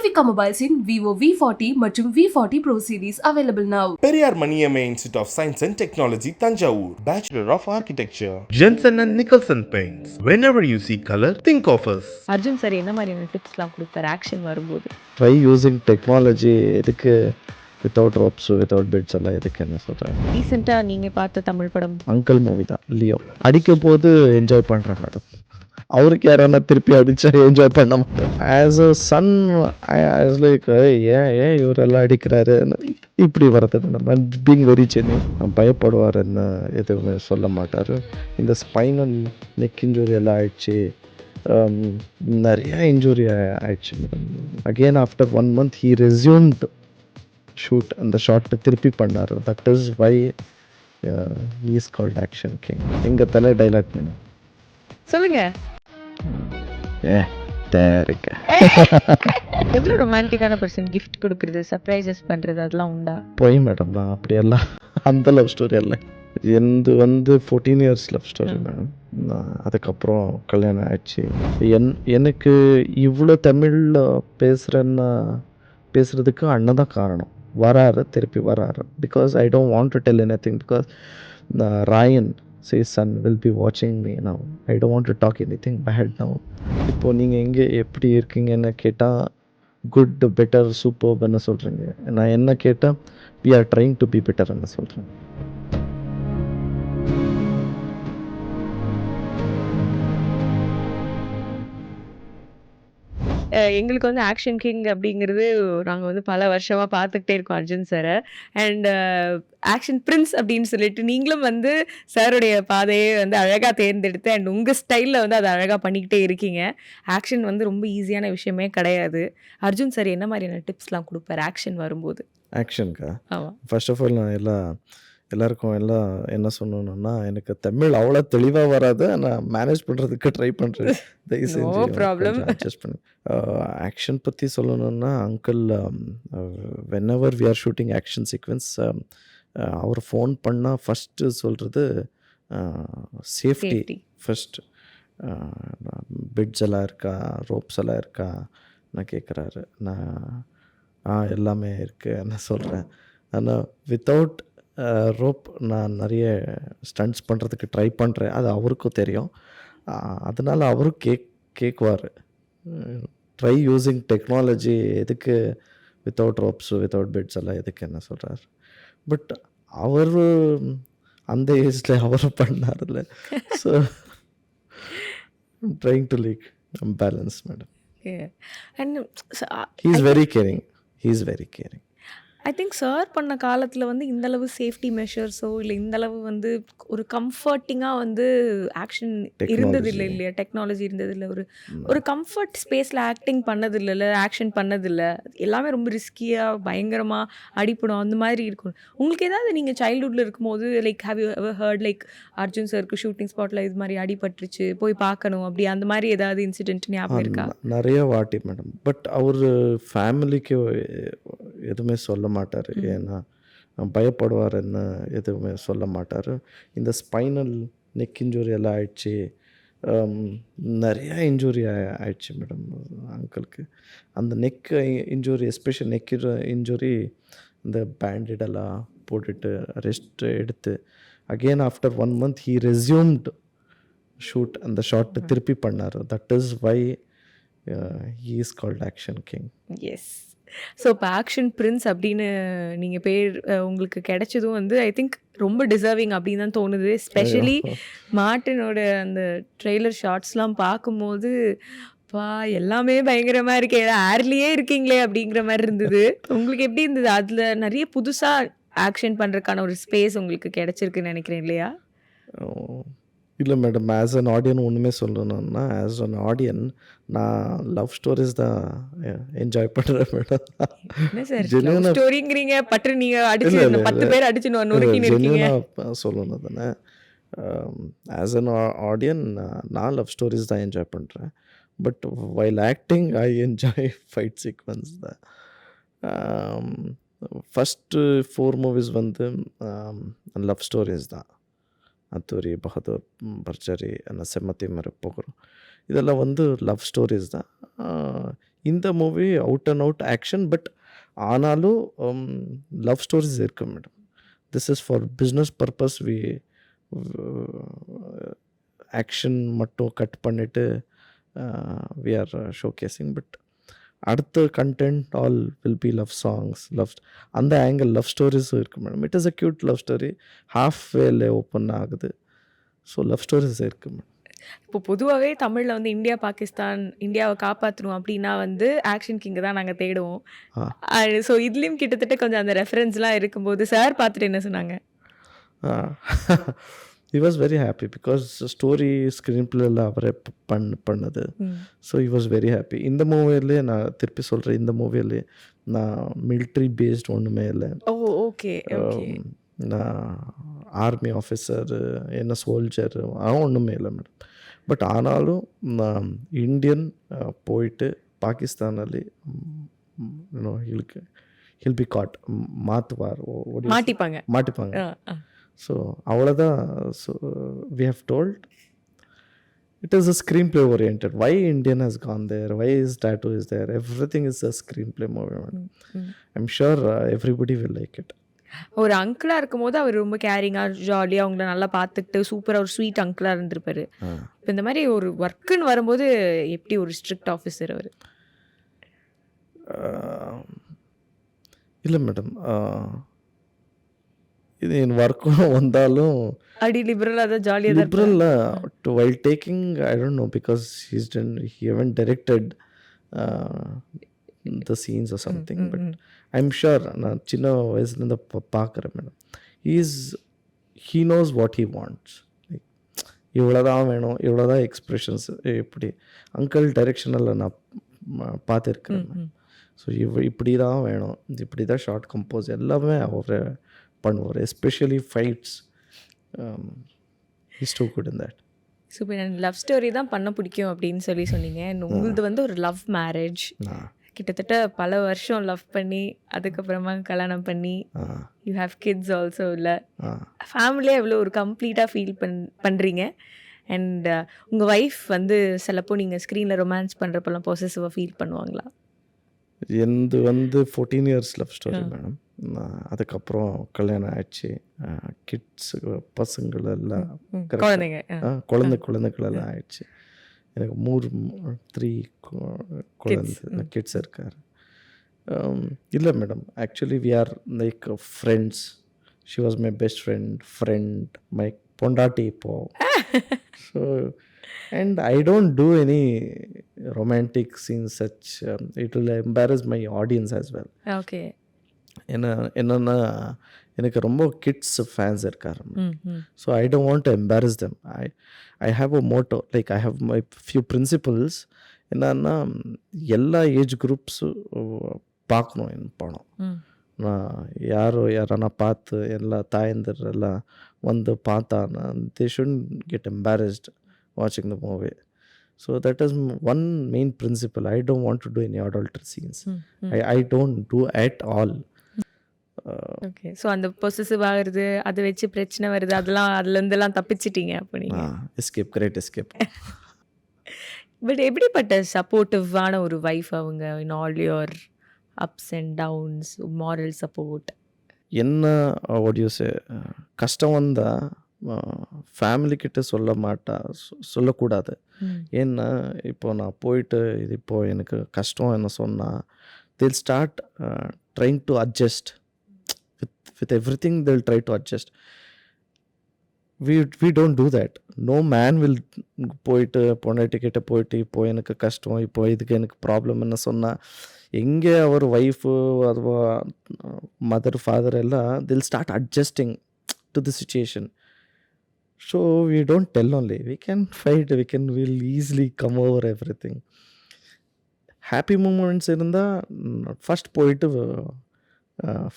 Africa Mobiles in Vivo V40 மற்றும் V40 Pro series available now. Periyar Maniamma Institute of Science and Technology, Tanjavur. Bachelor of Architecture. Jensen and Nicholson Paints. Whenever you see color, think of us. Arjun sir என்ன மாதிரியான டிப்ஸ்லாம் கொடுப்பார் action வரும்போது? Try using technology எதுக்கு, without ropes without beds எல்லாம் எதுக்கு என்ன சொல்கிறேன். ரீசெண்டாக நீங்கள் பார்த்த தமிழ் படம் அங்கிள் மூவி தான், லியோ. அடிக்கும் போது என்ஜாய் பண்ணுறேன் மேடம். அவருக்கு யாரானா திருப்பி அடித்தா என்ஜாய் பண்ண மாட்டேன். ஆஸ் அ சன் லைக் ஏன் இவரெல்லாம் அடிக்கிறாரு இப்படி வரது மேடம். பீங் வெரி சென்னை பயப்படுவார், என்ன எதுவுமே சொல்ல மாட்டார். இந்த ஸ்பைனல் நெக் இன்ஜுரி எல்லாம் ஆயிடுச்சு, நிறைய இன்ஜுரி ஆயிடுச்சு madam. Again after 1 month he resumed shoot. அந்த ஷாட்டை திருப்பி பண்ணார். That is why he is called action king. எங்கள் தலை டைலாக் மேடம். சொல்லுங்க. எவ்வளோ ரொமான்டிக்கான பர்சன், கிஃப்ட் கொடுக்குறது, சர்ப்ரைசஸ் பண்ணுறது அதெல்லாம் உண்டா? போய் மேடம் தான் அப்படியெல்லாம் அந்த லவ் ஸ்டோரி எல்லாம். எந்த 14 years லவ் ஸ்டோரி மேடம். அதுக்கப்புறம் கல்யாணம் ஆயிடுச்சு. எனக்கு இவ்வளோ தமிழில் பேசுகிறதுக்கு அண்ணன் தான் காரணம். வராரு, திருப்பி வராரு. Because I don't want to tell anything. Because Rayan says son will be watching me now. I don't want to talk anything bad now. இப்போ நீங்கள் எங்கே எப்படி இருக்கீங்கன்னு கேட்டால் குட், பெட்டர், சூப்பர்னு சொல்கிறீங்க. நான் என்ன கேட்டால் we are trying to be betterன்னு சொல்கிறேன். எங்களுக்கு வந்து ஆக்ஷன் கிங் அப்படிங்கிறது நாங்கள் வந்து பல வருஷமாக பார்த்துக்கிட்டே இருக்கோம் அர்ஜுன் சாரை. அண்ட் ஆக்ஷன் பிரின்ஸ் அப்படின்னு சொல்லிட்டு நீங்களும் வந்து சாருடைய பாதையை வந்து அழகாக தேர்ந்தெடுத்து அண்ட் உங்கள் ஸ்டைலில் வந்து அதை அழகாக பண்ணிக்கிட்டே இருக்கீங்க. ஆக்ஷன் வந்து ரொம்ப ஈஸியான விஷயமே கிடையாது. அர்ஜுன் சார் என்ன மாதிரியான டிப்ஸ்லாம் கொடுப்பார் ஆக்ஷன் வரும்போது? ஆக்ஷனுக்கா? ஆமாம். ஃபர்ஸ்ட் ஆஃப் ஆல் நான் எல்லாருக்கும் என்ன சொல்லணும்னா, எனக்கு தமிழ் அவ்வளோ தெளிவாக வராது. நான் மேனேஜ் பண்ணுறதுக்கு ட்ரை பண்ணுறேன். தயவு செஞ்சு ப்ராப்ளம். அட்ஜஸ்ட் பண்ணி. ஆக்ஷன் பற்றி சொல்லணும்னா, uncle whenever we are shooting action sequence, அவர் ஃபோன் பண்ணால் ஃபஸ்ட்டு சொல்கிறது சேஃப்டி ஃபஸ்ட். பெட்ஸ் எல்லாம் இருக்கா, ரோப்ஸ் எல்லாம் இருக்கா நான் கேட்குறாரு. நான் எல்லாமே இருக்குது நான் சொல்கிறேன். ஆனால் வித்தவுட் ரோப் நான் நிறைய ஸ்டண்ட்ஸ் பண்ணுறதுக்கு ட்ரை பண்ணுறேன். அது அவருக்கும் தெரியும். அதனால் அவரும் கேட்குவார். ட்ரை யூஸிங் டெக்னாலஜி எதுக்கு, வித்தவுட் ரோப்ஸ் வித்தவுட் பெட்ஸ் எல்லாம் எதுக்கு என்ன சொல்கிறார். பட் அவர் அந்த ஏஜில் அவரும் பண்ணார்ல. So trying to like balance madam. And he is very caring. I think sir பண்ண காலத்தில் வந்து இந்தளவு சேஃப்டி மெஷர்ஸோ இல்லை இந்தளவு வந்து ஒரு கம்ஃபர்ட்டிங்காக வந்து ஆக்ஷன் இருந்ததில்லை இல்லையா? டெக்னாலஜி இருந்ததில்லை. ஒரு கம்ஃபர்ட் ஸ்பேஸில் ஆக்டிங் பண்ணதில்லை, ஆக்ஷன் பண்ணதில்லை. எல்லாமே ரொம்ப ரிஸ்கியாக பயங்கரமாக அடிப்படும் அந்த மாதிரி இருக்கும். உங்களுக்கு ஏதாவது நீங்கள் சைல்ட்ஹுட்டில் இருக்கும்போது like have you ever hurt like Arjun சாருக்கு ஷூட்டிங் ஸ்பாட்டில் இது மாதிரி அடிபட்டுருச்சு போய் பார்க்கணும் அப்படி அந்த மாதிரி ஏதாவது இன்சிடென்ட் ஞாபகம் இருக்கா? நிறைய வாட்டி மேடம். பட் அவர் ஃபேமிலிக்கு எதுவுமே சொல்ல மாட்டார். ஏன்னா பயப்படுவார், என்ன எதுவுமே சொல்ல மாட்டார். இந்த ஸ்பைனல் நெக் இன்ஜுரி எல்லாம் ஆயிடுச்சு, நிறையா இன்ஜுரி ஆயிடுச்சு மேடம் அங்கிளுக்கு. அந்த neck injury, special neck injury, இந்த பேண்டெல்லாம் போட்டுட்டு ரெஸ்ட் எடுத்து again after 1 month he resumed shoot. அந்த ஷாட்டை திருப்பி பண்ணார். That is why he is called action king. Yes. So இப்போ ஆக்ஷன் பிரின்ஸ் அப்படின்னு நீங்கள் பேர் உங்களுக்கு கிடைச்சதும் வந்து ஐ திங்க் ரொம்ப டிசர்விங் அப்படின்னு தான் தோணுது. எஸ்பெஷலி மார்ட்டினோட அந்த ட்ரெய்லர் ஷார்ட்ஸ்லாம் பார்க்கும்போது எல்லாமே பயங்கரமாக இருக்கே, ஏர்லேயே இருக்கீங்களே அப்படிங்கிற மாதிரி இருந்தது. உங்களுக்கு எப்படி இருந்தது? அதில் நிறைய புதுசாக ஆக்ஷன் பண்ணுறதுக்கான ஒரு ஸ்பேஸ் உங்களுக்கு கிடைச்சிருக்குன்னு நினைக்கிறேன் இல்லையா? இல்லை மேடம், ஆஸ் அன் ஆடியன் ஒன்றுமே சொல்லணும்னா, ஆஸ் அன் ஆடியன் நான் லவ் ஸ்டோரிஸ் தான் என்ஜாய் பண்ணுறேன் மேடம். ஸ்டோரிங்கிறீங்க பட்டு நீங்கள் அடிச்சு 10 பேர் அடிச்சு ஜென்யூனாக சொல்லணும் தானே. ஆஸ் அன் ஆடியன் நான் லவ் ஸ்டோரிஸ் தான் என்ஜாய் பண்ணுறேன். But while acting I enjoy fight sequence தான். ஃபஸ்ட்டு 4 மூவிஸ் வந்து லவ் ஸ்டோரிஸ் தான். அத்தூரி, பகதூர், பர்ஜரி, செம்மத்தி மறு போகிறோம், இதெல்லாம் வந்து லவ் ஸ்டோரிஸ் தான். இந்த movie out and out action. But ஆனாலும் லவ் ஸ்டோரிஸ் இருக்கு madam. This is for business purpose. Action மட்டும் கட் பண்ணிவிட்டு வி ஆர் ஷோகேசிங். பட் அடுத்த content all will be love songs, அந்த ஆங்கிள் லவ் ஸ்டோரிஸும் இருக்குது madam. It is a cute love story, half வேல open ஆகுது. So love stories இருக்குது madam. இப்போ பொதுவாகவே தமிழில் வந்து இந்தியா பாகிஸ்தான், இந்தியாவை காப்பாற்றணும் அப்படின்னா வந்து ஆக்ஷன் கிங்கை தான் நாங்கள் தேடுவோம். ஸோ இதுலேயும் கிட்டத்தட்ட கொஞ்சம் அந்த ரெஃபரன்ஸ்லாம் இருக்கும்போது சார் பார்த்துட்டு என்ன சொன்னாங்க? he was very happy because story ஸ்க்ரீன் பிளேல அவரே பண்ணது. So he was very happy. இந்த மூவிலே நான் திருப்பி சொல்கிறேன், இந்த மூவிலே நான் மிலிட்ரி பேஸ்ட் ஒன்றுமே இல்லை. Oh okay okay. நான் ஆர்மி ஆஃபீஸர், என்ன சோல்ஜர் ஒன்றுமே இல்லை மேடம். பட் ஆனாலும் நான் இந்தியன் போயிட்டு பாகிஸ்தானில் ஹில் பி காட் மாட்டிப்பாங்க. ஸோ அவ்வளோதான். So we have told it is a screenplay oriented. Why Indian has gone there, why his tattoo is there, everything is a screenplay movie. I'm sure everybody will like it. ஒரு அங்கிளாக இருக்கும்போது அவர் ரொம்ப கேரிங்காக ஜாலியாக அவங்கள நல்லா பார்த்துக்கிட்டு சூப்பராக ஒரு ஸ்வீட் அங்கிளாக இருந்திருப்பாரு. இப்போ இந்த மாதிரி ஒரு ஒர்க்குன்னு வரும்போது எப்படி ஒரு ஸ்ட்ரிக்ட் ஆஃபீஸர் அவர்? இல்லை மேடம், இது என் ஒர்க்கும் வந்தாலும் அப்படி லிபரலாக தான் ஜாலியாக தான் liberal while taking, I don't know, because he haven't directed the scenes or something. But I'm sure நான் சின்ன வயசுலேருந்து பார்க்குறேன் madam, he knows what he wants. இவ்வளோதான் வேணும், இவ்வளோதான் எக்ஸ்ப்ரெஷன்ஸ். இப்படி அங்கிள் டைரெக்ஷனில் நான் பார்த்துருக்கேன். ஸோ இப்படி தான் வேணும், இப்படி தான் ஷார்ட் கம்போஸ் எல்லாமே அவர் பண்ணுவார். Especially fights, is too good in that. Super. எனக்கு லவ் ஸ்டோரி தான் பண்ண பிடிக்கும் அப்படின்னு சொன்னீங்க. உங்களது வந்து ஒரு லவ் மேரேஜ், கிட்டத்தட்ட பல வருஷம் லவ் பண்ணி அதுக்கப்புறமா கல்யாணம் பண்ணி யூ ஹேவ் கிட்ஸ் ஆல்சோ. இல்லை ஃபேமிலியே எவ்வளோ ஒரு கம்ப்ளீட்டாக ஃபீல் பண்ணுறீங்க. அண்ட் உங்கள் ஒய்ஃப் வந்து சிலப்போ நீங்கள் ஸ்க்ரீனில் ரொமான்ஸ் பண்ணுறப்பெல்லாம் பொசசிவாக ஃபீல் பண்ணுவாங்களா? எந்து வந்து 14 years லவ் ஸ்டோரி மேடம். அதுக்கப்புறம் கல்யாணம் ஆயிடுச்சு, கிட்ஸ் பசங்களெல்லாம் குழந்தைகளெல்லாம் ஆயிடுச்சு. எனக்கு 3 குழந்தை கிட்ஸ் இருக்கார். இல்லை madam, actually we are like friends. She was my best friend, my பொண்டாட்டி இப்போ. So and I don't do any romantic scenes such. It will embarrass my audience as well. Okay. என்னன்னா எனக்கு ரொம்ப கிட்ஸ் ஃபேன்ஸ் இருக்காரு. So I don't want to embarrass them. I have a motto, like I have my few principles. என்னன்னா எல்லா age groups பார்க்கணும் என் படம். நான் யாரானா பார்த்து எல்லா தாயந்தர் எல்லாம் வந்து பார்த்தானா they shouldn't get embarrassed watching the movie. So that is one main principle. I don't want to do any adultery scenes. I don't do at all. Okay. So அந்த பொசசிவ் ஆகுறது, அதை வச்சு பிரச்சனை வருது, அதெல்லாம் அதுலேருந்துலாம் தப்பிச்சிட்டீங்க அப்போ நீங்கள்? Escape, great escape. பட் எப்படிப்பட்ட சப்போர்ட்டிவான ஒரு வைஃப் அவங்க in all your ups and downs, moral support? என்ன ஒடியூஸு கஷ்டம் வந்தால் ஃபேமிலிக்கிட்ட சொல்லக்கூடாது. ஏன்னா இப்போ நான் போயிட்டு இது இப்போது எனக்கு கஷ்டம் என்ன சொன்னால் they'll start trying to adjust with everything. They'll try to adjust. We don't do that. No man will போயிட்டு பொண்டாட்டிக்கிட்ட போயிட்டு இப்போ எனக்கு கஷ்டம், இப்போ இதுக்கு எனக்கு ப்ராப்ளம் என்ன சொன்னால் எங்கே அவர் ஒய்ஃபு அதுவா மதர் ஃபாதர் எல்லாம் they'll start adjusting to the situation. So we don't tell only. We can fight, we'll easily come over everything. Happy moments இருந்தால் ஃபஸ்ட் போயிட்டு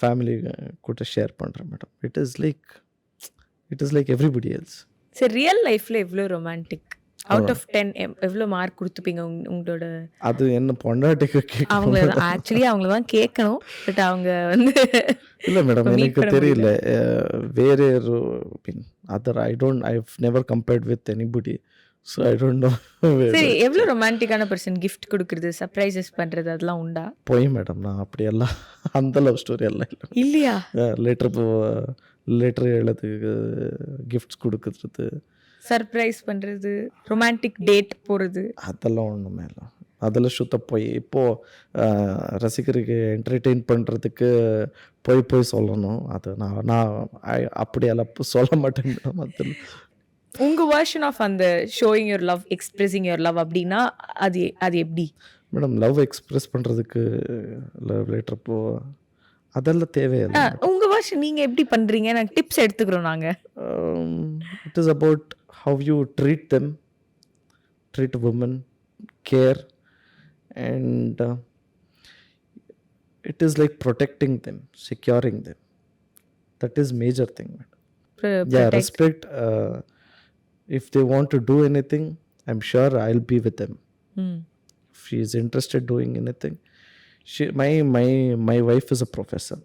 ஃபேமிலி கூட ஷேர் பண்ணுறேன் madam. It is like everybody else. சரி, real லைஃப்பில் எவ்வளோ romantic? Out of 10 எவ்வளோ mark கொடுத்துப்பீங்க உங்களோட? அது என்ன பொண்டாட்டிக்கு ஆக்சுவலி அவங்கள தான் கேட்கணும். பட் அவங்க வந்து இல்லை மேடம், எனக்கு தெரியல. வேறு other I have never compared with anybody so I don't know. சரி, எவ்வளோ ரொமான்டிக்கான பர்சன் கிஃப்ட் கொடுக்குறது, சர்ப்ரைசஸ் பண்ணுறது அதெல்லாம் உண்டா? போய் மேடம் நான் அப்படியெல்லாம் அந்த லவ் ஸ்டோரி எல்லாம் இல்லை. இல்லையா? லெட்டர் எழுதுக்கு கிஃப்ட்ஸ் கொடுக்குறது, சர்ப்ரைஸ் பண்ணுறது, ரொமான்டிக் டேட் போகிறது, அதெல்லாம் ஒன்றுமே இல்லை. அதில் சுத்த போய் இப்போது ரசிகருக்கு என்டர்டெயின் பண்ணுறதுக்கு போய் சொல்லணும். அது நான் அப்படியெல்லாம் சொல்ல மாட்டேன் மேடம். அதில் உங்கள் வேர்ஷன் ஆஃப் அந்த showing your love, expressing your love அப்படின்னா அது எப்படி மேடம்? லவ் எக்ஸ்பிரஸ் பண்ணுறதுக்கு லவ் லெட்டர் அதெல்லாம் தேவையில்லை. உங்கள் வேர்ஷன் நீங்கள் எப்படி பண்ணுறீங்க? நாங்கள் டிப்ஸ் எடுத்துக்கிறோம் நாங்கள். It is about how you treat women, care, and it is like protecting them, securing them. That is major thing, madam. Yeah, respect. If they want to do anything, I'm sure I'll be with them. If she is interested doing anything, my wife is a professor.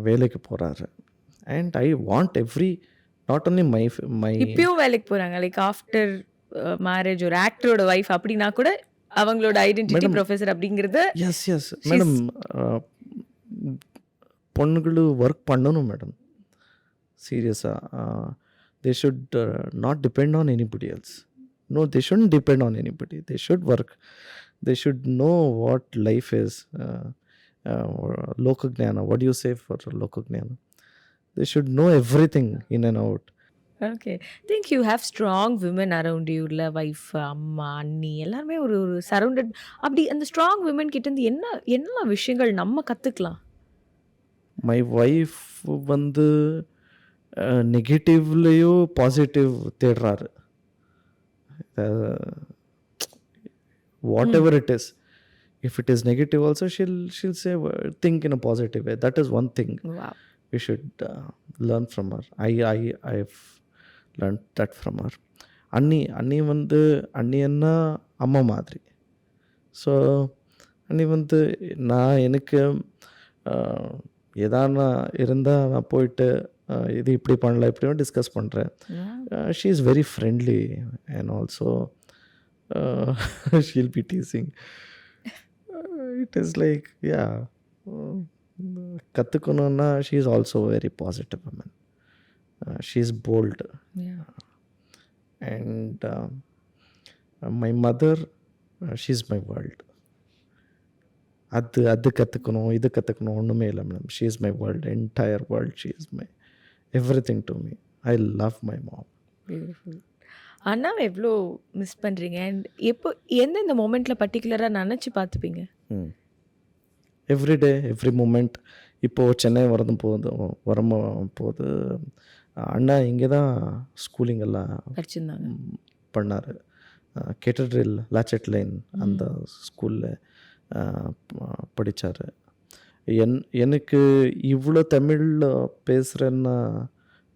வேலைக்கு போறாரு. And I want not only my இப்பயும் வேலைக்கு போகிறாங்க. Like after marriage ஒரு ஆக்டரோட wife அப்படின்னா கூட அவங்களோட identity professor அப்படிங்கிறத. Yes madam. பொண்ணுಗಳು ஒர்க் பண்ணணும் மேடம். சீரியஸாக they should not depend on anybody else. No, they shouldn't depend on anybody. They should work. They should know what life is. Lokagnana. What do you say for Lokagnana? They should know everything in and out. Okay, think you have strong women around you. இல்லை wife, அம்மா, அண்ணி எல்லாருமே ஒரு surrounded. அப்படி அந்த strong women கிட்டேருந்து என்ன விஷயங்கள் நம்ம கற்றுக்கலாம்? மை ஒய்ஃப் வந்து நெகட்டிவ்லேயோ பாசிட்டிவ் தேடுறாரு. Whatever it is, if it is negative also she'll say think in a positive way. That is one thing we should learn from her. I've learned that from her. அண்ணி வந்து அண்ணி என்ன அம்மா மாதிரி. So அண்ணி வந்து நான் எனக்கு எதானா இருந்தால் நான் போயிட்டு இது இப்படி பண்ணலாம் இப்படியும் டிஸ்கஸ் பண்ணுறேன். She is very friendly and also she'll be teasing. It is like கற்றுக்கணுன்னா she is also very positive woman. She is bold. And my mother, she is my world. அது கற்றுக்கணும் இது கற்றுக்கணும் ஒன்றுமே இல்லை madam. She is my world, entire world. She is my everything to me. I love my mom. Beautiful. அண்ணாவை எவ்வளோ miss பண்ணுறீங்க? And எப்போ எந்தெந்த மொமெண்ட்டில் பர்டிகுலராக நினச்சி பார்த்துப்பீங்க? Everyday, every moment. இப்போது சென்னை வரும்போது அண்ணா இங்கே தான் ஸ்கூலிங் எல்லாம் படிச்சிருந்தாங்க, பண்ணார். கேட்டட்ரில் லாச்சட் லைன் அந்த ஸ்கூலில் படித்தார். எனக்கு இவ்வளோ தமிழ்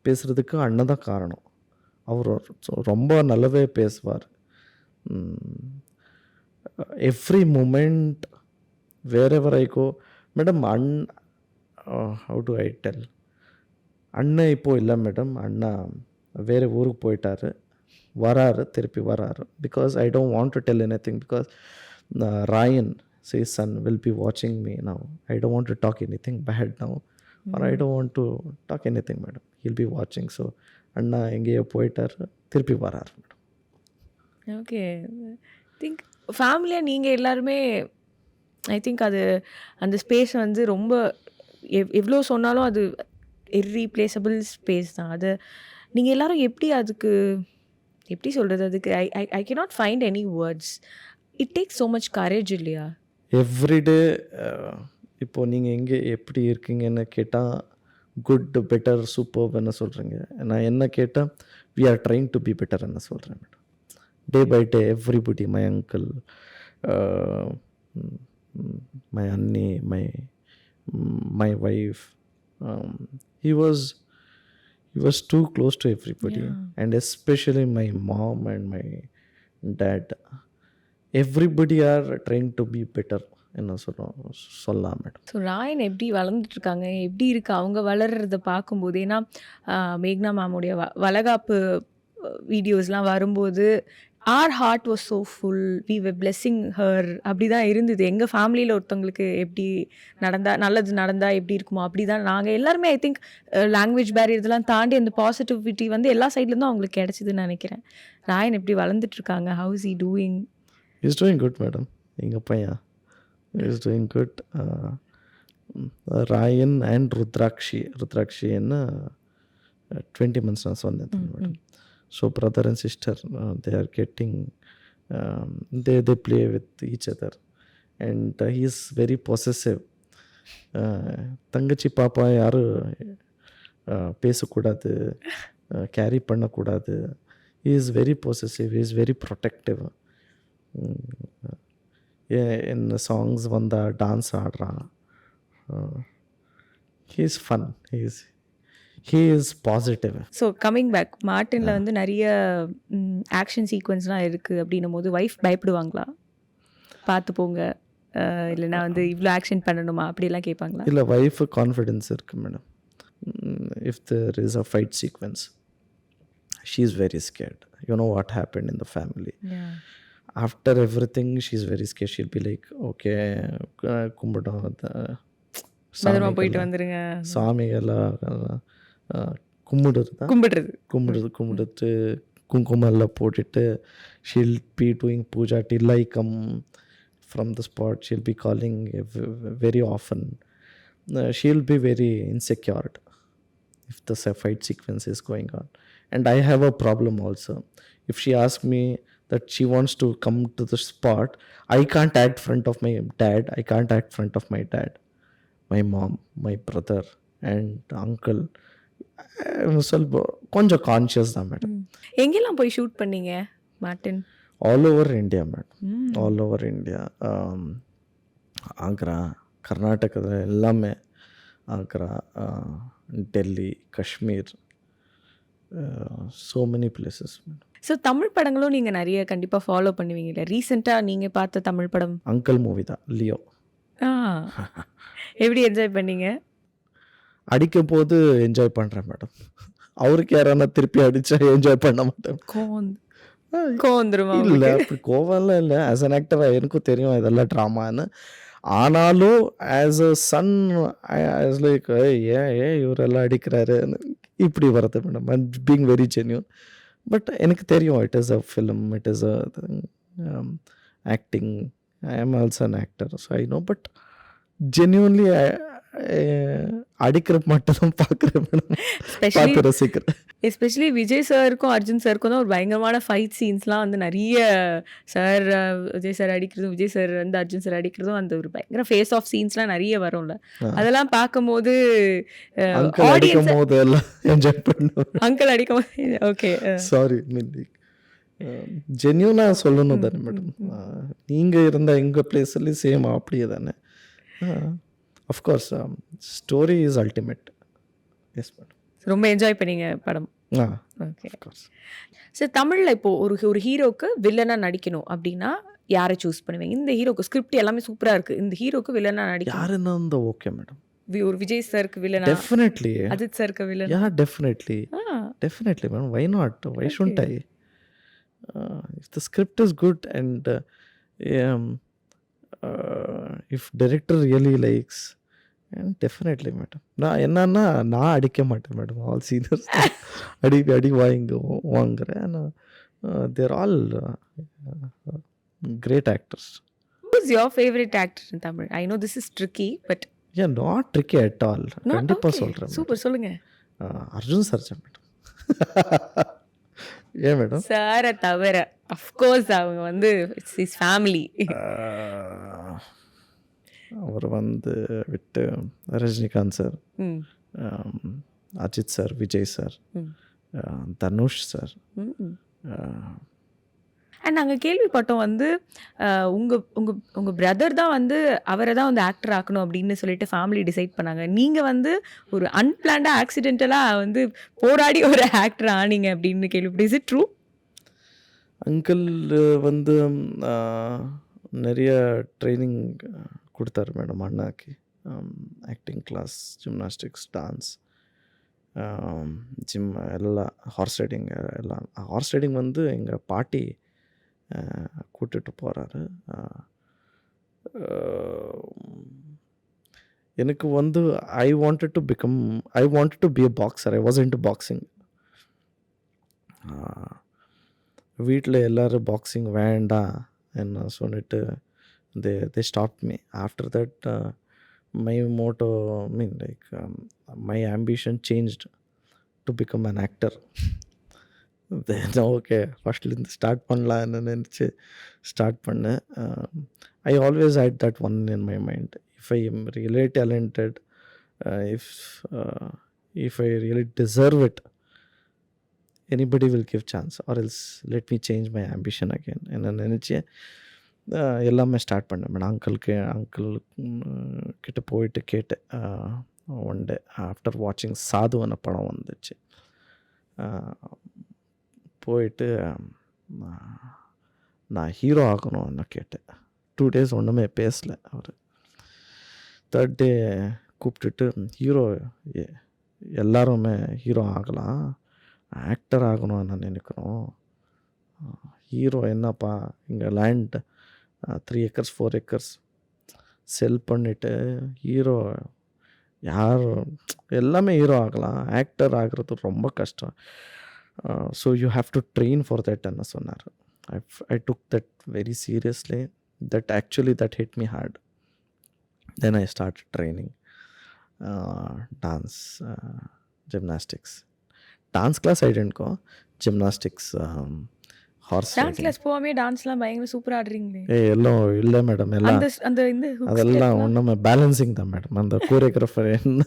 பேசுகிறதுக்கு அண்ணன் தான் காரணம். அவர் ரொம்ப நல்லாவே பேசுவார். Every moment wherever I go, madam how do I tell? அண்ணன் இப்போ இல்லை மேடம். அண்ணா வேறு ஊருக்கு போயிட்டாரு, திருப்பி வராரு. Because I don't want to tell anything because Rayan his son will be watching me now. I don't want to talk anything bad now, or I don't want to talk anything madam. He'll be watching. So அண்ணா எங்கேயோ போயிட்டாரு, திருப்பி வராரு madam. Okay, think ஃபேமிலியாக நீங்கள் எல்லாருமே I think அந்த space வந்து ரொம்ப எவ்வளோ சொன்னாலும் அது இர்ரீப்ளேசபிள் ஸ்பேஸ் தான். அது நீங்கள் எல்லோரும் அதுக்கு எப்படி சொல்கிறது, அதுக்கு I cannot find any words. It takes so much courage இல்லையா? எவ்ரிடே இப்போது நீங்கள் எங்கே எப்படி இருக்கீங்கன்னு கேட்டால் குட், பெட்டர், சூப்பர் என்ன சொல்கிறீங்க. நான் என்ன கேட்டால் we are trying to be better என்ன சொல்கிறேன் madam. Day by day everybody, my uncle, my auntie, my wife, he was too close to everybody. And especially my mom and my dad, everybody are trying to be better என்ன சொல்லலாம் madam. So Rayan எப்படி வளர்ந்துட்டுருக்காங்க, எப்படி இருக்குது அவங்க வளர்கிறத பார்க்கும்போது? ஏன்னா மேக்னா மேமுடைய வளகாப்பு வீடியோஸ்லாம் வரும்போது our heart was so full, we were blessing her. அப்படி தான் இருந்தது. எங்கள் ஃபேமிலியில் ஒருத்தவங்களுக்கு எப்படி நல்லது நடந்தால் எப்படி இருக்குமோ அப்படி தான் நாங்கள் எல்லாருமே ஐ திங்க் லாங்குவேஜ் பேரியர் இதெல்லாம் தாண்டி அந்த பாசிட்டிவிட்டி வந்து எல்லா சைட்லேருந்தும் அவங்களுக்கு கிடைச்சிதுன்னு நினைக்கிறேன். ராயன் எப்படி வளர்ந்துட்டுருக்காங்க? How is he doing? Is doing good madam. எங்கள் பையன் is doing good. Rayan and Rudrakshi என்ன 20 months நான் சொன்னேன் madam. So brother and sister they are getting they play with each other and he is very possessive. தங்கச்சி பாப்பா யாரும் பேசக்கூடாது, carry பண்ணக்கூடாது. he is very possessive, he is very protective. என்ன songs வந்தால் டான்ஸ் ஆடுறான். he is fun, he is positive. So coming back, மார்ட்டினில் வந்து நிறைய ஆக்ஷன் சீக்வன்ஸ்லாம் இருக்குது அப்படின்னும் போது ஒய்ஃப் பயப்படுவாங்களா? பார்த்து போங்க, இல்லைனா வந்து இவ்வளோ ஆக்ஷன் பண்ணணுமா அப்படிலாம் கேட்பாங்களா? இல்லை, ஒய்ஃபு கான்ஃபிடென்ஸ் இருக்குது madam. If there is a fight sequence she is very scared. You know what happen in the family. After everything she is very scared. She'll be like okay கும்பிட்டோம், போயிட்டு வந்துருங்க, சாமிகள்லாம் கும்பிடுறது குங்குமம் எல்லாம் போட்டுட்டு she'll be doing puja till I come from the spot. She'll be calling very often. She'll be very insecure if the fight sequence is going on. And I have a problem also. If she asks me that she wants to come to the spot, I can't act front of my dad, I can't act front of my dad, my mom, my brother and uncle. ಸ್ವಲ್ಪ கொஞ்சம் conscious தான் madam. எங்கெல்லாம் போய் shoot பண்ணீங்க Martin? All over India madam, all over India. Agra, கர்நாடகத்தில் எல்லாமே, Agra, Delhi, Kashmir, so many places madam. So Tamil படங்களும் நீங்கள் நிறைய கண்டிப்பாக ஃபாலோ பண்ணுவீங்கல்ல. ரீசெண்டாக நீங்கள் பார்த்த தமிழ் படம்? அங்கிள் மூவி தான், லியோ. எப்படி என்ஜாய் பண்ணீங்க? அடிக்கும் போது என்ஜாய் பண்ணுறேன் மேடம். அவருக்கு யாரானா திருப்பி அடித்தா என்ஜாய் பண்ண மாட்டேன். கோவந்துருமா? இல்லை, அப்படி கோவம்லாம் இல்லை. ஆஸ் அன் ஆக்டராக எனக்கும் தெரியும் இதெல்லாம் ட்ராமான்னு. ஆனாலும் as a Sun as like ஏன் இவரெல்லாம் அடிக்கிறாருன்னு இப்படி வருது madam. I being very genuine. But எனக்கு தெரியும் it is a film, it is a acting. ஐ ஆம் also an actor, so I know. But genuinely அடிக்கிற மட்டும் தான் பார்க்குறேன் மேடம், பார்த்து ரசிக்கிறேன். எஸ்பெஷலி விஜய் சாருக்கும் அர்ஜுன் சாருக்கும் தான் ஒரு பயங்கரமான ஃபைட் சீன்ஸ்லாம் வந்து நிறைய. சார் விஜய் சார் அடிக்கிறதும், விஜய் சார் வந்து அர்ஜுன் சார் அடிக்கிறதும், அந்த ஒரு பயங்கர ஃபேஸ் ஆஃப் சீன்ஸ்லாம் நிறைய வரும்ல. அதெல்லாம் பார்க்கும்போது அடிக்கும் போது எல்லாம் என்ஜாய் பண்ணுவேன். அங்கிள் அடிக்கும் போது ஓகே சாரி ஜென்யூனாக சொல்லணும் தானே மேடம். நீங்கள் இருந்த எங்கள் பிளேஸ்லேயும் சேம் அப்படியே தானே. Of course story is ultimate. Yes madam. ரொம்ப என்ஜாய் பண்ணீங்க படம்? ஓகே. சார் தமிழில் இப்போது ஒரு ஹீரோக்கு வில்லனாக நடிக்கணும் அப்படின்னா யாரை சூஸ் பண்ணுவீங்க? இந்த ஹீரோக்கு ஸ்கிரிப்ட் எல்லாமே சூப்பராக இருக்குது, இந்த ஹீரோக்கு வில்லனாக நடிக்கணும் யாருன்னா இந்த ஓகே மேடம். ஒரு விஜய் சாருக்கு வில்லனா? டெஃபினெட்லி. அஜித் சாருக்கு வில்லனா? Yeah definitely madam. Why not? Why shouldn't I? If the script is good and if director really likes, and definitely madam. நான் என்னன்னா நான் அடிக்க மாட்டேன் மேடம். ஆல் சீனியர்ஸ் அடி வாங்குறேன். They're all great actors. Who is your favorite actor in Tamil? I know this is tricky, but not tricky at all. கண்டிப்பாக சொல்கிறேன். Super, சொல்லுங்க. அர்ஜுன் சர்ஜா மேடம். ஏன் மேடம்? சாரை தவிர அஃப்கோர்ஸ் அவங்க வந்து இட்ஸ் ஃபேமிலி. அவர் வந்து விட்டு Rajinikanth sir, Ajith sir, Vijay sir, Dhanush sir. And நாங்கள் கேள்விப்பட்டோம் வந்து உங்கள் பிரதர் தான் வந்து அவரை தான் வந்து ஆக்டர் ஆக்கணும் அப்படின்னு சொல்லிட்டு ஃபேமிலி டிசைட் பண்ணாங்க. நீங்கள் வந்து ஒரு அன்பிளான்டாக ஆக்சிடென்டலாக வந்து போராடி ஒரு ஆக்டர் ஆனீங்க அப்படின்னு கேள்விப்பட்டேன். Is it true? அங்கிள் வந்து நிறைய ட்ரைனிங் கொடுத்தாரு மேடம் அண்ணாக்கு. Acting class, gymnastics, dance gym எல்லாம் ஹார்ஸ் ரைடிங் எல்லாம். ஹார்ஸ் ரைடிங் வந்து எங்கள் பாட்டி கூட்டிகிட்டு போகிறாரு. எனக்கு வந்து I wanted to be a boxer. I was into boxing. வீட்டில் எல்லோரும் பாக்ஸிங் வேண்டாம் என்ன சொல்லிட்டு they stopped me. After that my motto, my ambition changed to become an actor. Then okay, ஃபஸ்ட்லேருந்து ஸ்டார்ட் பண்ணலான்னு நினச்சி ஸ்டார்ட் பண்ணேன். I always had that one in my mind. If I am really talented, if I really deserve it, anybody will give chance, or else let me change my ambition again. என்ன நினச்சி எல்லாமே start பண்ணேன். Uncle கிட்ட போயிட்டு கேட்டேன். One day after வாட்சிங் சாதுவன படம் வந்துச்சு. போயிட்டு நான் ஹீரோ ஆகணும்னு கேட்டேன். 2 days ஒன்றுமே பேசலை அவர். 3rd day கூப்பிட்டுட்டு, ஹீரோ எல்லாருமே ஹீரோ ஆகலாம், ஆக்டர் ஆகணும்னு நான் நினைக்கிறோம். ஹீரோ என்னப்பா, இங்கே லேண்ட் 3 acres 4 acres செல் பண்ணிவிட்டு ஹீரோ யார் எல்லாமே ஹீரோ ஆகலாம், ஆக்டர் ஆகிறது ரொம்ப கஷ்டம். So you have to train for that என்ன சொன்னார். I took that very seriously. That actually that hit me hard. Then I start training dance, gymnastics. Dance class I didn't go. Gymnastics, horse dance class போகாமே டான்ஸ்லாம் பயங்கர சூப்பராக ஆடுறீங்களே. எல்லாம் இல்லை madam, எல்லாம் அந்த இந்த அதெல்லாம் ஒன்றுமே பேலன்சிங் தான் மேடம். அந்த கோரியோகிராஃபர் என்ன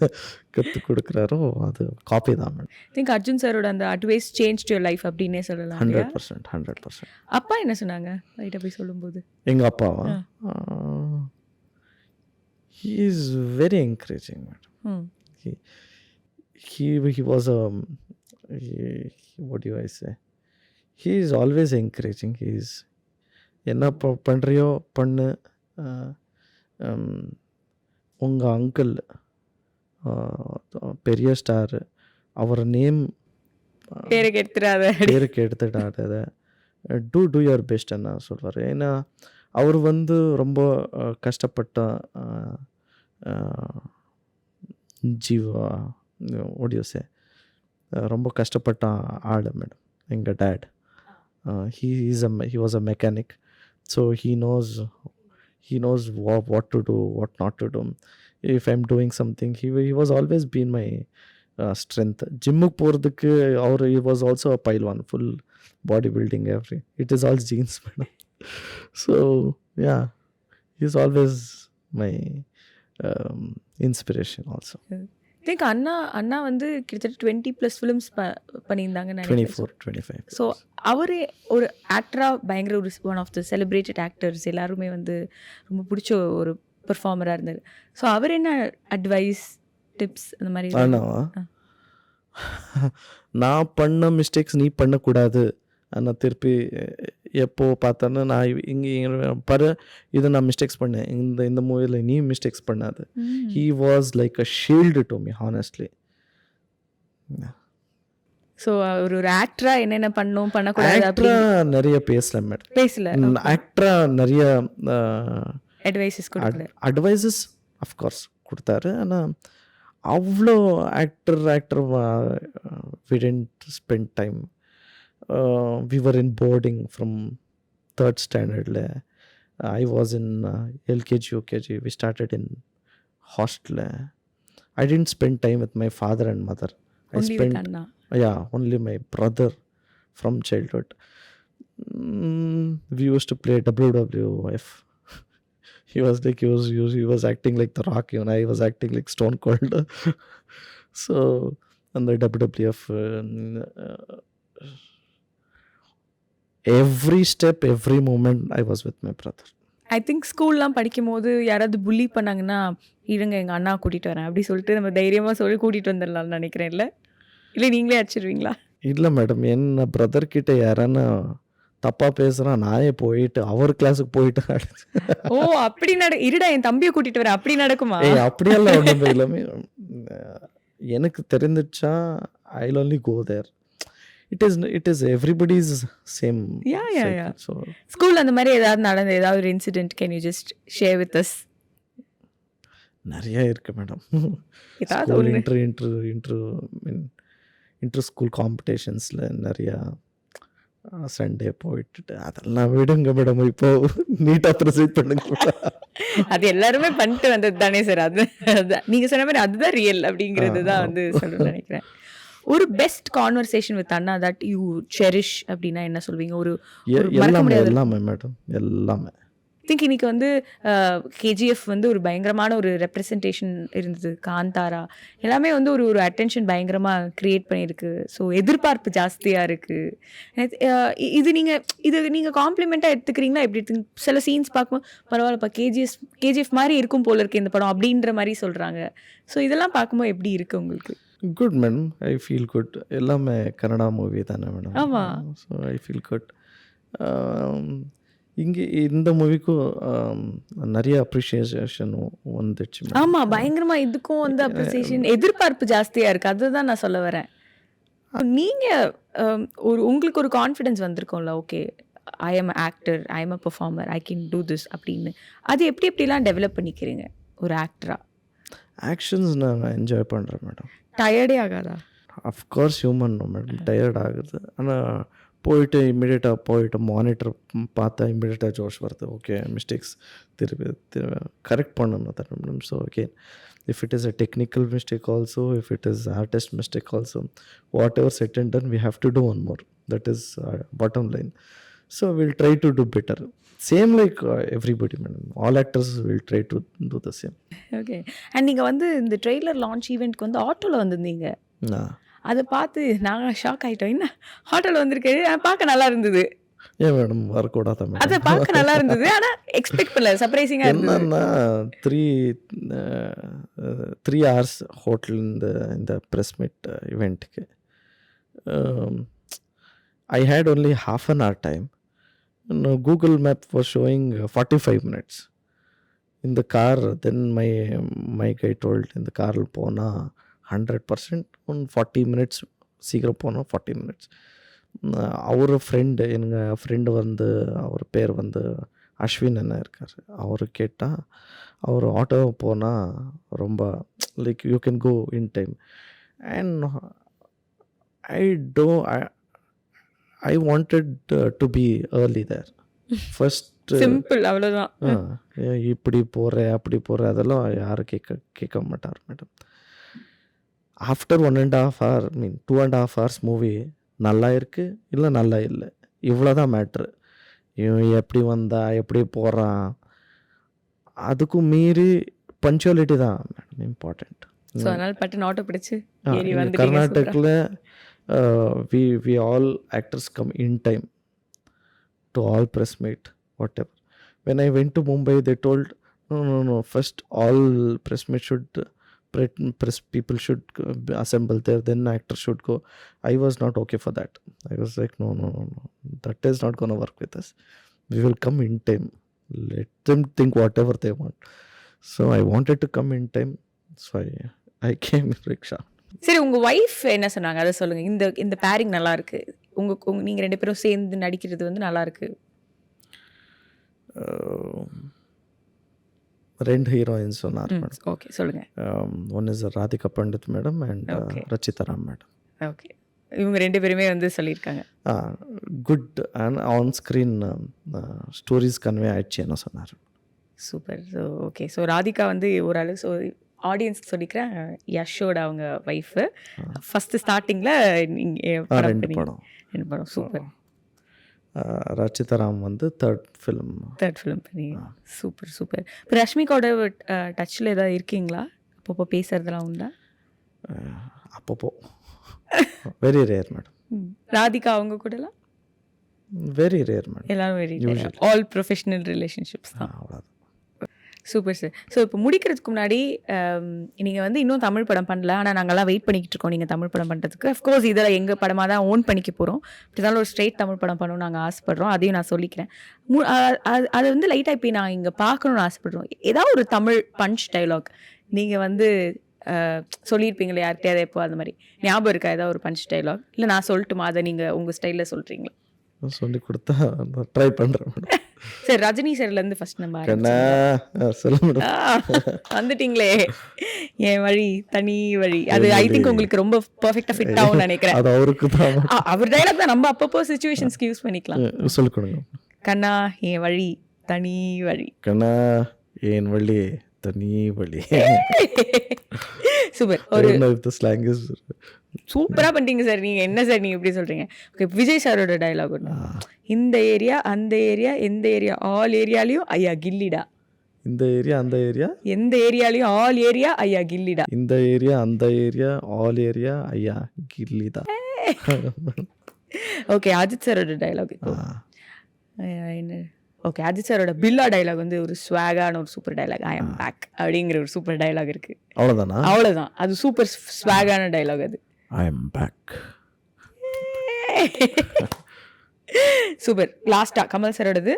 கற்றுக் கொடுக்குறாரோ அது காப்பி தான் மேடம். திங்க் அர்ஜுன் சாரோட அந்த அட்வைஸ் சேஞ்ச் யுவர் லைஃப் அப்படின்னே சொல்லலாம். 100%. அப்பா என்ன சொன்னாங்க ரைட்டாக போய் சொல்லும்போது? எங்கள் அப்பாவா? He is very encouraging madam. he was what do I say, he is always encouraging. He is என்ன பண்ணுறியோ பண்ணு. உங்கள் அங்கிள் பெரிய ஸ்டார், அவர் நேம் பேருக்கு எடுத்துடாத, டூ யுவர் பெஸ்ட் என்ன சொல்வார். ஏன்னா அவர் வந்து ரொம்ப கஷ்டப்பட்ட ஜீவா ஒடியோசே ரொம்ப கஷ்டப்பட்ட ஆள் மேடம். எங்கள் date he was a mechanic, so he knows what to do, what not to do. If I'm doing something, he was always been my strength. ஜிம்முக்கு போகிறதுக்கு அவர் he was also a pailan, full body building, it is all genes madam. So yeah, he's always my inspiration also. Think அண்ணா வந்து கிட்டத்தட்ட 20+ films பண்ணியிருந்தாங்கன்னு நினைக்கிறேன். 24-25. So அவரே ஒரு ஆக்டராக பயங்கர ஒரு one of the celebrated actors, எல்லாருமே வந்து ரொம்ப பிடிச்ச ஒரு பெர்ஃபார்மராக இருந்தார். ஸோ அவர் என்ன அட்வைஸ், டிப்ஸ் அந்த மாதிரி? ஆனாவா, நான் பண்ண மிஸ்டேக்ஸ் நீ பண்ணக்கூடாது. நான் திருப்பி எப்போ பார்த்தேன்னா நான் இங்கே பாரு இதை நான் மிஸ்டேக்ஸ் பண்ணேன், இந்த மூவியில் நீ மிஸ்டேக்ஸ் பண்ணாது. He was like a shield to me honestly. So ஒரு ஆக்டராக என்னென்ன பண்ணக்கூடாது ஆக்டரா நிறைய பேசல மேடம். பேசல. ஆக்டரா நிறைய அட்வைசஸ் அஃப்கோர்ஸ் கொடுத்தாரு. ஆனால் அவ்வளோ actor we didn't spend time. We were in boarding from 3rd standard. I was in LKG, UKG. We started in hostel. I didn't spend time with my father and mother. Only with Anna. Yeah, only my brother from childhood. We used to play WWF. He was acting like The Rock, and I was acting like Stone Cold. So on the WWF, every step, every moment I was with my brother. I think ஸ்கூல்லாம் படிக்கும் போது யாராவது புள்ளி பண்ணாங்கன்னா, இருங்க எங்கள் அண்ணா கூட்டிகிட்டு வரேன் அப்படி சொல்லிட்டு நம்ம தைரியமாக சொல்லி கூட்டிகிட்டு வந்துடலாம்னு நினைக்கிறேன். இல்லை நீங்களே அடிச்சிடுவீங்களா? இல்லை மேடம், என்ன பிரதர் கிட்ட யாரானா தப்பாக பேசுகிறான், நானே போயிட்டு அவர் கிளாஸுக்கு போயிட்டு ஓ அப்படி இருடா என் தம்பியை கூட்டிகிட்டு வரேன் அப்படி நடக்குமா? அப்படியெல்லாம் ஒன்றுமே இல்லை. எனக்கு தெரிஞ்சிச்சா I will only go there. It is everybody's same Yeah. cycle. So school அந்த மாதிரி ஏதாவது நடந்த ஏதாவது ஒரு incident can you just share with us? நிறைய இருக்கு மேடம். ஏதாவது ஸ்கூல் ஒன்று. இன்டர் ஸ்கூல் காம்படிஷன்ஸில் நிறையா சண்டே போயிட்டு அதெல்லாம் விடுங்க மேடம். இப்போ நீட்டாக ப்ரெசென்ட் பண்ணுங்க. அது எல்லாருமே பண்ணிட்டு வந்தது தானே சார். அதுதான் நீங்கள் சொன்ன மாதிரி அதுதான் ரியல் அப்படிங்கிறது தான் வந்து சொல்லணும்னு நினைக்கிறேன். ஒரு best conversation with Anna that you cherish அப்படின்னா என்ன சொல்வீங்க? ஒரு மறக்க முடியாத எல்லாமே மேடம், எல்லாமே. திங்க் இன்னைக்கு வந்து கேஜிஎஃப் வந்து ஒரு பயங்கரமான ஒரு ரெப்ரசன்டேஷன் இருந்தது. காந்தாரா எல்லாமே வந்து ஒரு அட்டென்ஷன் பயங்கரமாக க்ரியேட் பண்ணியிருக்கு. ஸோ எதிர்பார்ப்பு ஜாஸ்தியாக இருக்குது. இது நீங்கள் காம்ப்ளிமெண்ட்டாக எடுத்துக்கிறீங்களா? எப்படி எடுத்து சில சீன்ஸ் பார்க்கும்போது பரவாயில்லப்பா கேஜிஎஃப் மாதிரி இருக்கும் போல இருக்கு இந்த படம் அப்படின்ற மாதிரி சொல்கிறாங்க. ஸோ இதெல்லாம் பார்க்கும்போது எப்படி இருக்குது உங்களுக்கு? Good madam, I feel good. எல்லாமே கன்னடா மூவி தானே மேடம். ஆமாம். So I feel good. இங்கே இந்த மூவிக்கும் நிறைய அப்ரிஷியேஷன் வந்துச்சு. ஆமாம், பயங்கரமாக இதுக்கும் வந்து அப்ரிசியேஷன் எதிர்பார்ப்பு ஜாஸ்தியாக இருக்குது. அதுதான் நான் சொல்ல வரேன். நீங்கள் உங்களுக்கு ஒரு கான்ஃபிடென்ஸ் வந்திருக்கோம்ல, okay I am actor, I am a performer, I can do this அப்படின்னு. அது எப்படிலாம் டெவலப் பண்ணிக்கிறீங்க ஒரு ஆக்டராக? ஆக்ஷன்ஸ் நான் என்ஜாய் பண்ணுறேன் மேடம். டயர்டே ஆகாதா? அஃப்கோர்ஸ் ஹியூமன் மேடம், டயர்ட் ஆகுது. ஆனால் போயிட்டு இம்மிடியேட்டாக போயிட்டு மானிட்டர் பார்த்தா இம்மிடியேட்டாக ஜோஷ் வருது. ஓகே மிஸ்டேக்ஸ் திருப்பி கரெக்ட் பண்ணணும் தானே madam. So okay, if it is a technical mistake also, if it is artist mistake also, whatever said and done, we have to do one more. That is bottom line. So we'll try to do better. Same like everybody madam, all actors will try to do the same. Okay. And நீங்கள் வந்து இந்த trailer launch ஈவெண்ட்க்கு வந்து ஆட்டோவில் வந்திருந்தீங்க. அதை பார்த்து நாங்கள் shock ஆகிட்டோம். என்ன ஆட்டோவில் வந்திருக்கேன், பார்க்க நல்லா இருந்தது. ஏன் மேடம் வரக்கூடாதா மேடம்? அதை பார்க்க நல்லா இருந்தது, ஆனால் எக்ஸ்பெக்ட் பண்ணல, சர்ப்ரைசிங்காக இருந்தது. என்னன்னா 3 hours ஹோட்டல் இந்த ப்ரெஸ் மீட் இவெண்ட்டுக்கு I had only half an hour time. Google map was showing 45 minutes in the car. Then my guy told in the car போனால் 100% 40 minutes சீக்கிரம் போனால் 40 minutes. அவர் எங்கள் ஃப்ரெண்டு வந்து அவர் பேர் வந்து அஸ்வின் என்ன இருக்கார். அவர் கேட்டால் அவர் ஆட்டோ போனால் ரொம்ப like you can go in time. And I wanted to be early there. First simple, அவ்வளோதான். இப்படி போகிறேன் அப்படி போகிறேன் அதெல்லாம் யாரும் கேட்க மாட்டார் madam. After 1.5 hour 2.5 hours movie நல்லா இருக்குது இல்லை நல்லா இல்லை, இவ்வளோதான் மேட்ரு. இவன் எப்படி வந்தா எப்படி போகிறான், அதுக்கும் மீறி பஞ்சுவாலிட்டி தான் மேடம் இம்பார்ட்டண்ட். ஸோ அதனால் பட்டு ஆட்டோ பிடிச்சி கர்நாடகில் we all actors come in time to all press meet whatever. When I went to Mumbai, they told no, first all press meet should press people should assemble there, then actors should go. I was not okay for that. I was like no, that is not going to work with us. We will come in time, let them think whatever they want. So I wanted to come in time, so I came in rickshaw. சரி, உங்கள் wife என்ன சொன்னாங்க அதை சொல்லுங்கள். இந்த bearing நல்லா இருக்கு, நீங்கள் 2 பேரும் சேர்ந்து நடிக்கிறது வந்து நல்லா இருக்கு. 2 ஹீரோயின்ஸ் சொன்னார் மேடம். ஓகே சொல்லுங்கள். One is Radhika Pandit madam and Rachita Ram madam. Okay, இவங்க 2 பேருமே வந்து சொல்லியிருக்காங்க good and on screen stories convey ஆயிடுச்சு என்ன சொன்னார். Super. So okay, so Radhika வந்து ஓரளவு ஸோ ஆடியன்ஸ்க்கு சொல்லிக்கிறேன், யஷோட அவங்க ஒய்ஃபு. ஃபஸ்ட்டு ஸ்டார்டிங்கில் நீங்கள் படம் சூப்பர். ரச்சிதராம் வந்து தேர்ட் ஃபிலிம் பண்ணி சூப்பர். இப்போ ரஷ்மிகாவோட டச்சில் ஏதாவது இருக்கீங்களா? அப்பப்போ பேசுறதெல்லாம் உண்டா? அப்பப்போ வெரி ரேர் மேடம். ராதிகா அவங்க கூடலாம் வெரி ரேர் மேடம். எல்லாரும் very rare, all professional relationships தான். அவ்வளோதான். Super sir. ஸோ இப்போ முடிக்கிறதுக்கு முன்னாடி நீங்கள் வந்து இன்னும் தமிழ் படம் பண்ணல, ஆனால் நாங்கள்லாம் வெயிட் பண்ணிக்கிட்டு இருக்கோம் நீங்கள் தமிழ் படம் பண்ணுறதுக்கு. அஃப்கோர்ஸ் இதில் எங்கள் படமாக தான் ஓன் பண்ணிக்க போகிறோம். இப்படினாலும் ஒரு ஸ்ட்ரெயிட் தமிழ் படம் பண்ணணும்னு நாங்கள் ஆசைப்படுறோம். அதையும் நான் சொல்லிக்கிறேன். அதை வந்து லைட்டாக இப்போ நான் இங்கே பார்க்கணுன்னு ஆசைப்படுறோம். ஏதாவது ஒரு தமிழ் பஞ்ச் டைலாக் நீங்கள் வந்து சொல்லியிருப்பீங்களே யார்கிட்டயாவது எப்போ அந்த மாதிரி ஞாபகம் இருக்கா ஏதாவது ஒரு பஞ்ச் டைலாக்? இல்லை நான் சொல்லட்டுமா, அதை நீங்கள் உங்கள் ஸ்டைலில் சொல்கிறீங்களா? சொல்லி கொடுத்தா ட்ரை பண்ணுறேன் மேடம். சரி, ரஜினி சார்லேருந்து ஃபர்ஸ்ட் நம்ம கண்ணா சொல்ல மேடம். வந்துட்டீங்களே. என் வழி தனி வழி, அது ஐ திங்க் உங்களுக்கு ரொம்ப பர்ஃபெக்டாக ஃபிட் ஆகும்னு நினைக்கிறேன். அது அவருக்கு தான். அவர் டைலாக் தான் நம்ம அப்பப்போ சுச்சுவேஷன்ஸ்க்கு யூஸ் பண்ணிக்கலாம். சொல்லிக் கொடுங்க. கண்ணா என் வழி தனி வழி. கண்ணா என் வழி தனி வழி. சூப்பர். ஒரு ஸ்லாங் இஸ் சூப்பரா பண்ணிட்டீங்க சார். நீங்க என்ன சார் நீங்க இப்படி சொல்றீங்க? ஓகே, விஜய் சாரோட டயலாக் ஒன்று. இந்த ஏரியா அந்த ஏரியா எந்த ஏரியா ஆல் ஏரியாலையும் ஐயா கில்லிடா. இந்த ஏரியா அந்த ஏரியா எந்த ஏரியாலையும் ஆல் ஏரியா ஐயா கில்லிடா. இந்த ஏரியா அந்த ஏரியா ஆல் ஏரியா ஐயா கில்லிடா. ஓகே, அஜித் சாரோட டயலாக் இப்போ என்ன? ஓகே, அஜித் சாரோட பில்லா டயலாக் வந்து ஒரு ஸ்வாகான ஒரு super dialogue. I am back அப்படிங்கிற ஒரு சூப்பர் டயலாக் இருக்கு. அவ்வளோதானா? அவ்வளோதான். அது சூப்பர் ஸ்வாகான டயலாக் அது. I am back. சூப்பர். லாஸ்டா கமல் சாரோடது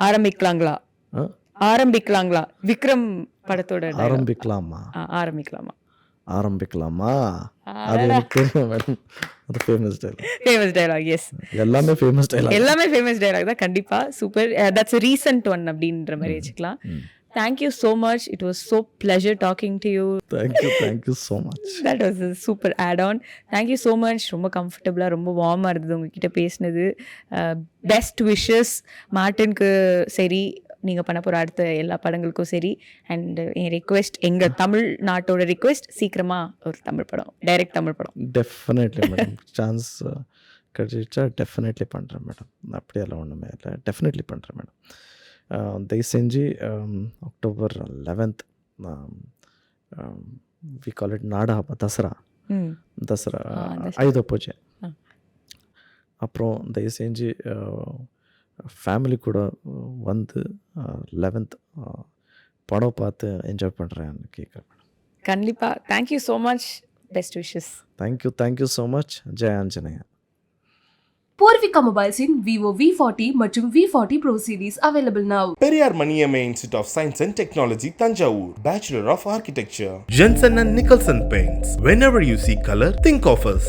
ஆரம்பிக்கலாங்களா? ஆரம்பிக்கலாங்களா விக்ரம் படத்தோட ஆரம்பிக்கலாமா? ஆரம்பிக்கலாமா? ஆரம்பிக்கலாமா? அது எனக்கு தெரியும் மேடம். அது famous dialogue. Famous dialogue. Yes, எல்லாமே ஃபேமஸ் டயலாக். எல்லாமே ஃபேமஸ் டயலாக் தான் கண்டிப்பா. Super. That's a recent one அப்படின்ற மாதிரி வச்சுக்கலாம். Thank you so much. It was so pleasure talking to you. Thank you so much. That was a super add-on. Thank you so much. ரொம்ப கம்ஃபர்டபுளாக ரொம்ப வார்மாக இருந்தது உங்ககிட்ட பேசினது. பெஸ்ட் விஷஸ் மார்ட்டினுக்கு சரி, நீங்கள் பண்ண போகிற அடுத்த எல்லா படங்களுக்கும் சரி. அண்ட் என் ரெக்வெஸ்ட், எங்கள் தமிழ்நாட்டோட ரெக்வெஸ்ட், சீக்கிரமாக ஒரு தமிழ் படம், டைரக்ட் தமிழ் படம். Definitely madam. சான்ஸ் கிடைச்சா டெஃபினெட்லி பண்ணுறேன் மேடம். அப்படியெல்லாம் ஒன்றுமே இல்லை, டெஃபினெட்லி பண்ணுறேன் மேடம். தயவு செஞ்சு October 11th we call it நாடா ஹಬ್ಬ, தசரா ஆயுத பூஜை. அப்புறம் தயவு செஞ்சு ஃபேமிலி கூட வந்து 11th படம் பார்த்து என்ஜாய் பண்ணுறேன்னு கேட்குறேன் மேடம். கண்டிப்பாக. Thank you so much. Best wishes. Thank you so much. Jai Anjaneya. Poorvika மொபைல்ஸின் Vivo V40 மற்றும் V40 Pro series available now. Periyar Maniamma Institute of Science and Technology, Tanjavur. Bachelor of Architecture. Jensen and Nicholson Paints. Whenever you see color, think of us.